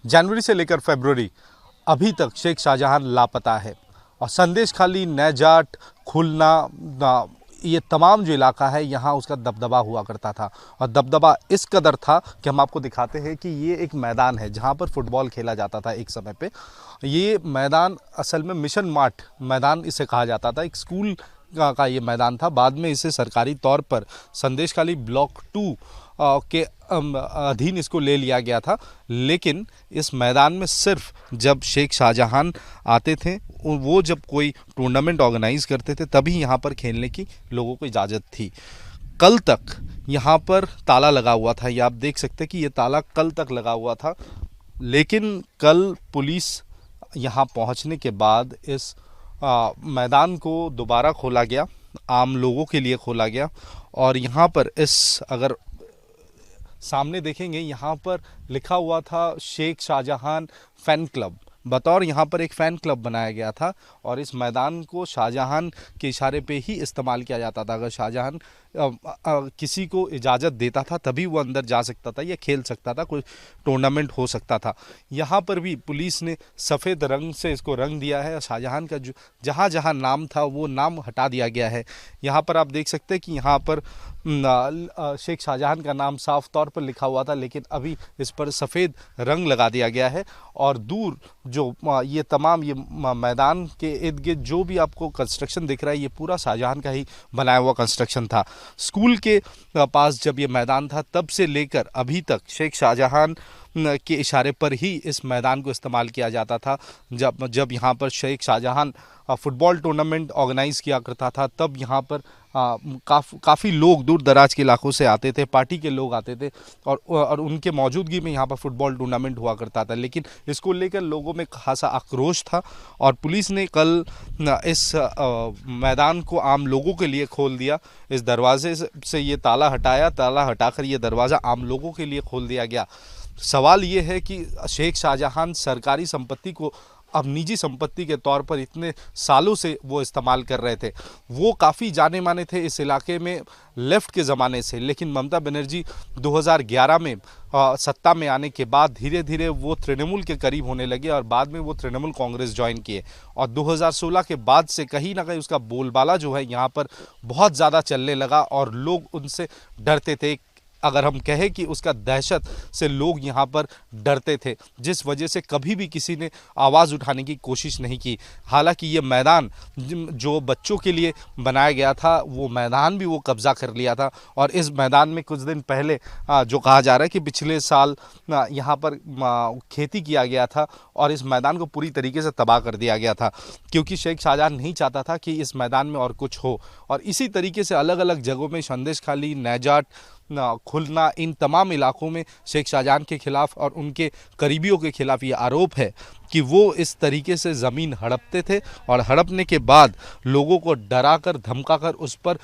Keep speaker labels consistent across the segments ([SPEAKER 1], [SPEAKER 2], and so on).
[SPEAKER 1] जनवरी से लेकर फरवरी अभी तक शेख शाहजहां लापता है। और संदेश खाली, नैजाट, खुलना, ये तमाम जो इलाका है यहाँ उसका दबदबा हुआ करता था। और दबदबा इस कदर था कि हम आपको दिखाते हैं कि ये एक मैदान है जहाँ पर फुटबॉल खेला जाता था एक समय पे। ये मैदान असल में मिशन माठ मैदान इसे कहा जाता था। एक स्कूल का ये मैदान था। बाद में इसे सरकारी तौर पर संदेश खाली ब्लॉक 2 के अधीन इसको ले लिया गया था। लेकिन इस मैदान में सिर्फ जब शेख शाहजहां आते थे, वो जब कोई टूर्नामेंट ऑर्गेनाइज करते थे, तभी यहाँ पर खेलने की लोगों को इजाज़त थी। कल तक यहाँ पर ताला लगा हुआ था। ये आप देख सकते हैं कि ये ताला कल तक लगा हुआ था। लेकिन कल पुलिस यहाँ पहुँचने के बाद इस मैदान को दोबारा खोला गया, आम लोगों के लिए खोला गया। और यहाँ पर अगर सामने देखेंगे, यहाँ पर लिखा हुआ था शेख शाहजहां फ़ैन क्लब। बतौर यहाँ पर एक फ़ैन क्लब बनाया गया था और इस मैदान को शाहजहां के इशारे पे ही इस्तेमाल किया जाता था। अगर शाहजहां किसी को इजाज़त देता था तभी वो अंदर जा सकता था या खेल सकता था, कोई टूर्नामेंट हो सकता था। यहाँ पर भी पुलिस ने सफ़ेद रंग से इसको रंग दिया है। शाहजहां का जो जहाँ जहाँ नाम था वो नाम हटा दिया गया है। यहाँ पर आप देख सकते हैं कि यहाँ पर शेख शाहजहां का नाम साफ तौर पर लिखा हुआ था, लेकिन अभी इस पर सफ़ेद रंग लगा दिया गया है। और दूर जो ये तमाम ये मैदान के इर्द गिर्द जो भी आपको कंस्ट्रक्शन दिख रहा है, ये पूरा शाहजहां का ही बनाया हुआ कंस्ट्रक्शन था। स्कूल के पास जब ये मैदान था तब से लेकर अभी तक शेख शाहजहां के इशारे पर ही इस मैदान को इस्तेमाल किया जाता था। जब यहाँ पर Sheikh Shahjahan football tournament organize किया करता था, तब यहाँ पर काफ़ी लोग दूर दराज के इलाकों से आते थे, पार्टी के लोग आते थे और उनके मौजूदगी में यहाँ पर फुटबॉल टूर्नामेंट हुआ करता था। लेकिन इसको लेकर लोगों में खासा आक्रोश था और पुलिस ने कल इस मैदान को आम लोगों के लिए खोल दिया। इस दरवाजे से ये ताला हटाया, ताला हटाकर ये दरवाज़ा आम लोगों के लिए खोल दिया गया। सवाल ये है कि शेख शाहजहां सरकारी संपत्ति को अब निजी संपत्ति के तौर पर इतने सालों से वो इस्तेमाल कर रहे थे। वो काफ़ी जाने माने थे इस इलाके में लेफ़्ट के ज़माने से। लेकिन ममता बनर्जी 2011 में सत्ता में आने के बाद धीरे धीरे वो तृणमूल के करीब होने लगे और बाद में वो तृणमूल कांग्रेस ज्वाइन किए। और 2016 के बाद से कहीं ना कहीं उसका बोलबाला जो है यहाँ पर बहुत ज़्यादा चलने लगा और लोग उनसे डरते थे। अगर हम कहें कि उसका दहशत से लोग यहाँ पर डरते थे, जिस वजह से कभी भी किसी ने आवाज़ उठाने की कोशिश नहीं की। हालांकि ये मैदान जो बच्चों के लिए बनाया गया था, वो मैदान भी वो कब्ज़ा कर लिया था। और इस मैदान में कुछ दिन पहले जो कहा जा रहा है कि पिछले साल यहाँ पर खेती किया गया था और इस मैदान को पूरी तरीके से तबाह कर दिया गया था, क्योंकि शेख शाहजहां नहीं चाहता था कि इस मैदान में और कुछ हो। और इसी तरीके से अलग अलग जगहों में संदेश खाली, नैजाट, खुलना, इन तमाम इलाकों में शेख शाहजहां के खिलाफ और उनके करीबियों के खिलाफ ये आरोप है कि वो इस तरीके से ज़मीन हड़पते थे और हड़पने के बाद लोगों को डराकर धमकाकर उस पर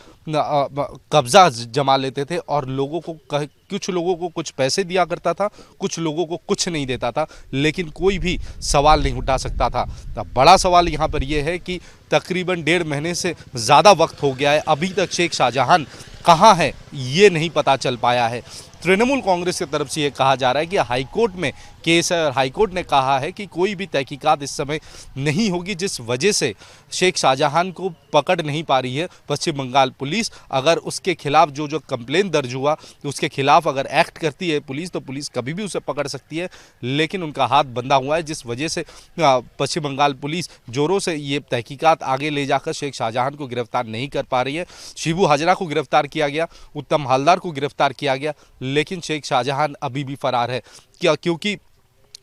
[SPEAKER 1] कब्ज़ा जमा लेते थे और लोगों को कुछ लोगों को कुछ पैसे दिया करता था, कुछ लोगों को कुछ नहीं देता था, लेकिन कोई भी सवाल नहीं उठा सकता था। तो बड़ा सवाल यहाँ पर यह है कि तकरीबन 1.5 महीने से ज़्यादा वक्त हो गया है, अभी तक शेख शाहजहां कहाँ है ये नहीं पता चल पाया है। तृणमूल कांग्रेस की तरफ से ये कहा जा रहा है कि हाईकोर्ट में केस है और हाईकोर्ट ने कहा है कि कोई भी तहकीकात इस समय नहीं होगी, जिस वजह से शेख शाहजहां को पकड़ नहीं पा रही है पश्चिम बंगाल पुलिस। अगर उसके खिलाफ जो कंप्लेन दर्ज हुआ तो उसके खिलाफ अगर एक्ट करती है पुलिस, तो पुलिस कभी भी उसे पकड़ सकती है, लेकिन उनका हाथ बंधा हुआ है, जिस वजह से पश्चिम बंगाल पुलिस जोरों से ये तहकीकात आगे ले जाकर शेख शाहजहां को गिरफ्तार नहीं कर पा रही है। शिबू हाजरा को गिरफ्तार किया गया, उत्तम हालदार को गिरफ्तार किया गया, लेकिन शेख शाहजहां अभी भी फरार है। क्योंकि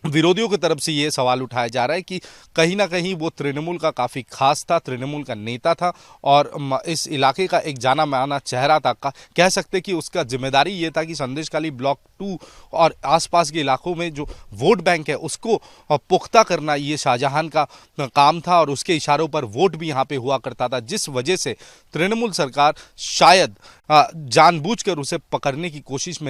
[SPEAKER 1] विरोधियों की तरफ से ये सवाल उठाया जा रहा है कि कहीं ना कहीं वो तृणमूल का काफ़ी खास था, तृणमूल का नेता था और इस इलाके का एक जाना माना चेहरा था। कह सकते कि उसका जिम्मेदारी ये था कि संदेश खाली ब्लॉक 2 और आसपास के इलाकों में जो वोट बैंक है उसको पुख्ता करना ये शाहजहां का काम था और उसके इशारों पर वोट भी यहाँ पे हुआ करता था, जिस वजह से तृणमूल सरकार शायद जानबूझकर उसे पकड़ने की कोशिश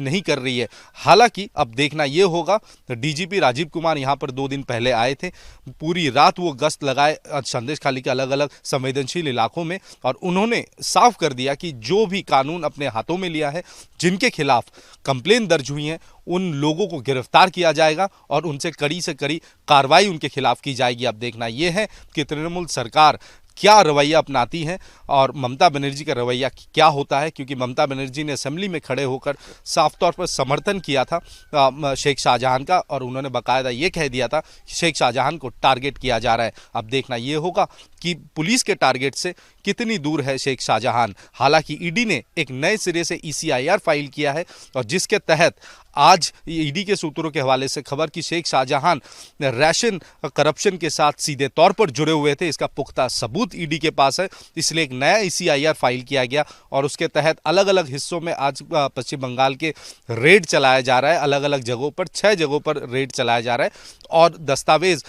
[SPEAKER 1] नहीं कर रही है। हालांकि अब देखना देखना ये होगा, तो डीजीपी राजीव कुमार यहाँ पर 2 दिन पहले आए थे। पूरी रात वो गश्त लगाए संदेशखाली के अलग अलग संवेदनशील इलाकों में, और उन्होंने साफ कर दिया कि जो भी कानून अपने हाथों में लिया है, जिनके खिलाफ कंप्लेन दर्ज हुई है, उन लोगों को गिरफ्तार किया जाएगा और उनसे कड़ी से कड़ी कार्रवाई उनके खिलाफ की जाएगी। अब देखना यह है कि तृणमूल सरकार क्या रवैया अपनाती है और ममता बनर्जी का रवैया क्या होता है, क्योंकि ममता बनर्जी ने असेंबली में खड़े होकर साफ तौर पर समर्थन किया था शेख शाहजहां का, और उन्होंने बाकायदा ये कह दिया था कि शेख शाहजहां को टारगेट किया जा रहा है। अब देखना ये होगा कि पुलिस के टारगेट से कितनी दूर है शेख शाहजहां। हालांकि ईडी ने एक नए सिरे से ECIR फाइल किया है, और जिसके तहत आज ईडी के सूत्रों के हवाले से खबर कि शेख शाहजहां राशन करप्शन के साथ सीधे तौर पर जुड़े हुए थे, इसका पुख्ता सबूत ईडी के पास है। इसलिए एक नया ECIR फाइल किया गया, और उसके तहत अलग अलग हिस्सों में आज पश्चिम बंगाल के रेड चलाया जा रहा है। अलग अलग जगहों पर 6 जगहों पर रेड चलाया जा रहा है, और दस्तावेज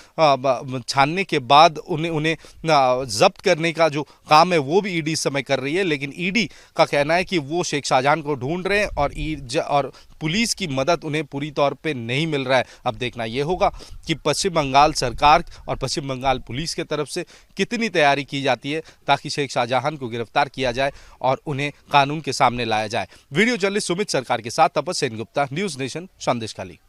[SPEAKER 1] छानने के बाद उन्हें जब्त करने का जो काम है वो भी ईडी इस समय कर रही है। लेकिन ईडी का कहना है कि वो शेख शाहजहां को ढूंढ रहे हैं, और पुलिस की मदद उन्हें पूरी तौर पे नहीं मिल रहा है। अब देखना यह होगा कि पश्चिम बंगाल सरकार और पश्चिम बंगाल पुलिस की तरफ से कितनी तैयारी की जाती है ताकि शेख शाहजहां को गिरफ्तार किया जाए और उन्हें कानून के सामने लाया जाए। वीडियो जर्नलिस्ट सुमित सरकार के साथ तपस सेनगुप्ता, न्यूज़ नेशन, संदेशखाली।